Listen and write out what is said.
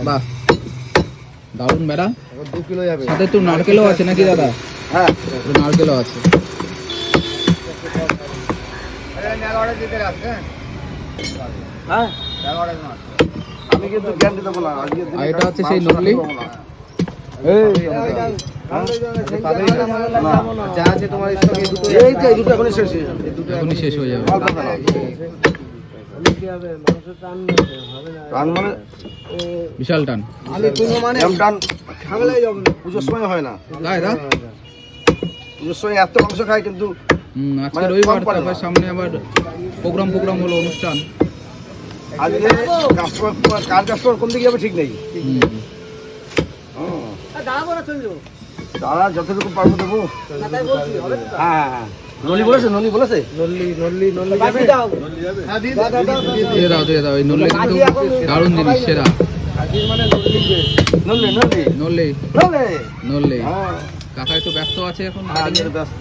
বাহ, দারুণ বেড়া। 2 কিলো যাবে। সাথে তো নারকেলও আছে নাকি দাদা? হ্যাঁ, নারকেলও আছে। হ্যাঁ, আমি কিন্তু গ্যারান্টি দেবো না। আজকে আর এটা হচ্ছে সেই নকলি। যা আছে তোমার স্টকে দুটো, এই যে দুটো এখনই শেষ হয়ে যাবে। এখনই শেষ হয়ে যাবে। অল্প দাও। টান মানে বিশাল টান। এরকম টান ঝামেলাই যাবে না, পুজোর সময় হয় না। তাই না? পুজোর সময় এত মাংস খায় কিন্তু আজকে মানে রবিবার, কম পড়ে না। তারপর সামনে আবার প্রোগ্রাম হলো, অনুষ্ঠান। আজকে কাস্টমার কার কাস্টমার কোন দিকে যাবে ঠিক নেই। দাদা যতটুকু পারবো দেবো। হ্যাঁ হ্যাঁ, নলি বলেছে, নলি বলেছে, নলি যাবে। দিয়ে দাও। এই নল্লে কিন্তু দারুণ জিনিস, সেরা। নলি নল্লে। কাকা একটু ব্যস্ত আছে এখন।